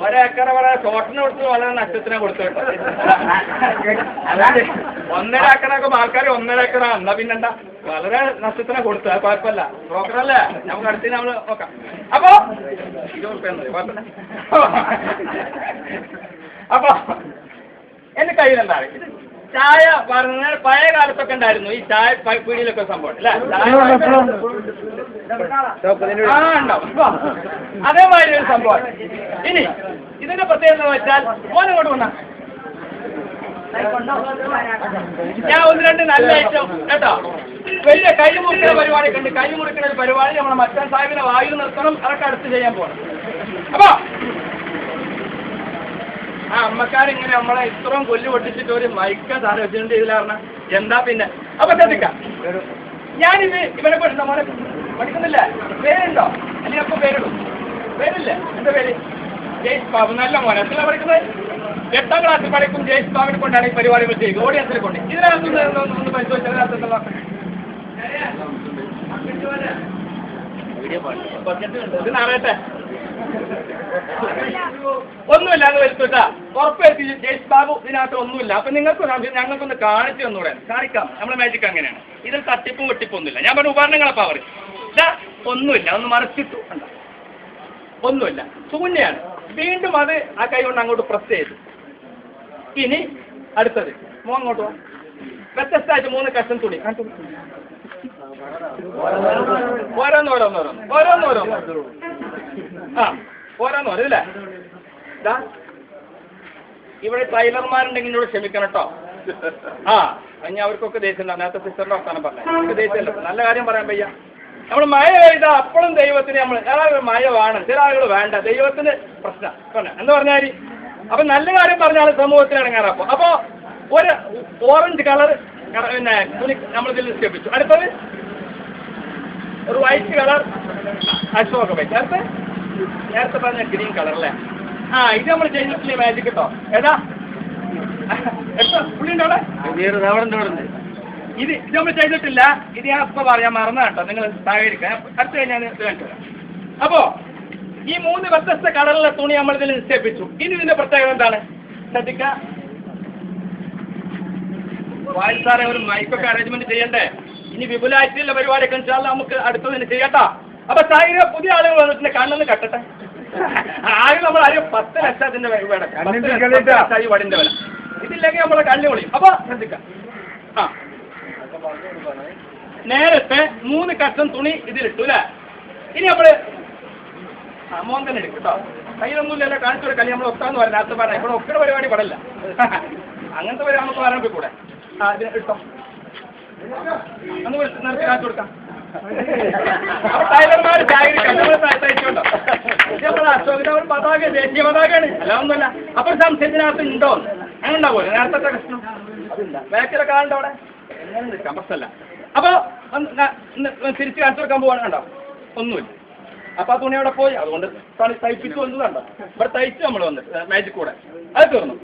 ഒരേക്കറ വളരെ ഷോട്ടിന് കൊടുത്ത് വളരെ നഷ്ടത്തിനെ കൊടുത്തു കേട്ടോ. അതായത് 1.5 ഏക്കറൊക്കെ ആൾക്കാർ 1.5 ഏക്കറാ എന്നാ പിന്നെന്താ വളരെ നഷ്ടത്തിനെ കൊടുത്തു. അത് കുഴപ്പമില്ല, ബ്രോക്കറല്ലേ, നമുക്ക് അടുത്ത് നമ്മൾ നോക്കാം. അപ്പൊ 20 റുപ്യ കുഴപ്പമില്ല. അപ്പൊ എന്റെ കയ്യിലെന്താണ് ഇത് ചായ പറഞ്ഞ പഴയ കാലത്തൊക്കെ ഉണ്ടായിരുന്നു ഈ ചായ പീടിയിലൊക്കെ സംഭവം അല്ലേ, ഉണ്ടാവും. അതേമാതിരി ഒരു സംഭവം. ഇനി ഇതിന്റെ പ്രത്യേകത എന്ന് വെച്ചാൽ മോനങ്ങോട്ട് വന്ന ഞാൻ 1-2 നല്ല ഐറ്റം കേട്ടോ. വലിയ കൈ മുറിക്കുന്ന പരിപാടിയൊക്കെ ഉണ്ട്. കൈ മുറിക്കുന്ന ഒരു പരിപാടി നമ്മളെ മച്ചാൻ സാഹിബിനെ വായു നിർത്തണം, അതൊക്കെ അടുത്ത് ചെയ്യാൻ പോകണം. അപ്പൊ ആ അമ്മക്കാരിങ്ങനെ നമ്മളെ ഇത്രയും കൊല്ലു പൊട്ടിച്ചിട്ട് ഒരു മൈക്ക സാധനം വെച്ചിട്ടുണ്ട് ഇതിലാർന്ന എന്താ പിന്നെ. അപ്പൊ ശ്രദ്ധിക്കാം, ഞാനിത് ഇവനെ പഠിച്ച മോനെ പഠിക്കുന്നില്ല. പേരുണ്ടോ? അല്ലെങ്കിൽ അപ്പൊ പേരിടും. പേരില്ലേ? എന്താ പേര്? ജയ്സ് ബാബു. നല്ല മോനെ. എത്ര പഠിക്കുന്നത്? 8ാം ക്ലാസ്സിൽ പഠിക്കും. ജയ്സ് ബാബുനെ കൊണ്ടാണ് ഈ പരിപാടികൾ ചെയ്യുക. ഓഡിയൻസിനെ കൊണ്ട്. ഇതിനകത്തൊന്ന് പരിശോധിച്ചതിനകത്ത് അറിയട്ടെ. ഒന്നുമില്ല, അത് വരുത്താ ഉറപ്പുവരുത്തി. ജയ്സ് ബാബു ഇതിനകത്ത് ഒന്നുമില്ല. അപ്പൊ നിങ്ങൾക്ക് ഞങ്ങൾക്കൊന്ന് കാണിച്ചു തന്നൂടെ? കാണിക്കാം. നമ്മളെ മാജിക് അങ്ങനെയാണ്. ഇതിൽ തട്ടിപ്പും വെട്ടിപ്പൊന്നുമില്ല. ഞാൻ പറഞ്ഞ ഉപകരണങ്ങളപ്പാ പറയും. ഒന്നുമില്ല, ഒന്ന് മറിച്ചിട്ടു. ഒന്നുമില്ല, ശൂന്യാണ്. വീണ്ടും അത് ആ കൈ കൊണ്ട് അങ്ങോട്ട് പ്രസ് ചെയ്തു. ഇനി അടുത്തത് അങ്ങോട്ട് പോവാം. വ്യത്യസ്തമായിട്ട് 3 കഷ്ണം തുണി ഓരോന്നോരോന്നോരോന്ന് ആ ഓരോന്നോരോ ഇല്ലേ. ഇതാ ഇവിടെ ടൈലർമാരുണ്ടെങ്കിൽ എന്നോട് ക്ഷമിക്കണം കേട്ടോ. ആ ഇനി അവർക്കൊക്കെ ദേഷ്യം. നേരത്തെ സിസ്റ്ററിന്റെ വർത്താനം പറഞ്ഞു, നമുക്ക് ദേഷ്യമല്ലോ. നല്ല കാര്യം പറയാൻ വയ്യ. നമ്മൾ മഴ പെയ്താൽ അപ്പോഴും ദൈവത്തിന് നമ്മൾ ചില മഴ വേണം, ചില ആളുകൾ വേണ്ട. ദൈവത്തിന് പ്രശ്നം എന്ന് പറഞ്ഞാൽ അപ്പൊ നല്ല കാര്യം പറഞ്ഞാൽ സമൂഹത്തിന് ഇറങ്ങാറപ്പോ. അപ്പൊ ഒരു ഓറഞ്ച് കളർ പിന്നെ തുണി നമ്മളിതിൽ നിക്ഷേപിച്ചു. അടുത്തത് ഒരു വൈറ്റ് കളർ അശോക വെച്ച്. അടുത്ത് നേരത്തെ പറഞ്ഞ ഗ്രീൻ കളർ അല്ലേ. ആ ഇത് നമ്മൾ ചെയ്തിട്ടില്ലേ മാജിക് കേട്ടോ. ഏതാ പുള്ളിൻ്റെ അവിടെ ഇത് നമ്മൾ ചെയ്തിട്ടില്ല. ഇത് ഞാൻ ഇപ്പൊ പറയാൻ മറന്ന കേട്ടോ, നിങ്ങൾ സഹകരിക്കാം. അടുത്ത ഞാൻ ഇത് കാണിച്ചു തരാം. അപ്പോ ഈ 3 വ്യത്യസ്ത കളറിലെ തുണി നമ്മൾ ഇതിൽ നിക്ഷേപിച്ചു. ഇനി ഇതിന്റെ പ്രത്യേകത എന്താണ് ശ്രദ്ധിക്കുക. വായിൽ സാറെ ഒരു മൈക്കൊക്കെ അറേഞ്ച്മെന്റ് ചെയ്യണ്ടേ? ഇനി വിപുലായിട്ടുള്ള പരിപാടിയൊക്കെ വെച്ചാൽ നമുക്ക് അടുത്തതിന് ചെയ്യട്ടോ. അപ്പൊ സാഹിബ് പുതിയ ആളുകൾ വന്നിട്ട് കണ്ണെന്ന് കട്ടട്ടെ. ആദ്യം നമ്മൾ ആരും 10 ലക്ഷത്തിന്റെ വടിന്റെ വില. ഇതില്ലെങ്കിൽ നമ്മളെ കണ്ണു പൊളിയും. അപ്പൊ ശ്രദ്ധിക്കാം. ആ നേരത്തെ 3 കഷ്ണം തുണി ഇതിലിട്ടു അല്ലേ. ഇനി നമ്മള് മോൻ തന്നെ എടുക്കും കേട്ടോ. കയ്യിലൊന്നുമില്ലല്ലോ, കാണിച്ചു കൊടുക്കാം. നമ്മൾ ഒക്കാന്ന് പറയാം. നേരത്തെ പറയാം ഇവിടെ ഒക്കെയുടെ പരിപാടി പടല്ല. അങ്ങനത്തെ പരിപാടി നമുക്ക് പറയാൻ കൂടെ. ആ ഇതിന് ഇട്ടോ ഒന്ന് നിർത്തി കാണിച്ചു കൊടുക്കാം. അപ്പൊ ടൈലർമാർ തയ്ച്ചുകൊണ്ടോ അശോകിന്റെ ഒരു പതാക ദേശീയ പതാകയാണ്, അല്ല ഒന്നുമല്ല. അപ്പൊ സംശയത്തിനകത്ത് ഉണ്ടോ അങ്ങനെ ഉണ്ടാവുമല്ലോ നേരത്തെ കഷ്ണം. അതില്ല, ബാക്കിലെ കാലുണ്ട് അവിടെ. എങ്ങനെ നിൽക്കാം, പ്രശ്നമല്ല. അപ്പൊ തിരിച്ച് കാണിച്ചു കൊടുക്കാൻ പോവാണ്. കണ്ടോ ഒന്നുമില്ല. അപ്പൊ ആ തുണി അവിടെ പോയി. അതുകൊണ്ട് തയ്പ്പിച്ചു വന്നതുണ്ടോ. ഇവിടെ തയ്ച്ചു നമ്മൾ വന്നിട്ട് മാജിക് കൂടെ അത് തീർന്നു.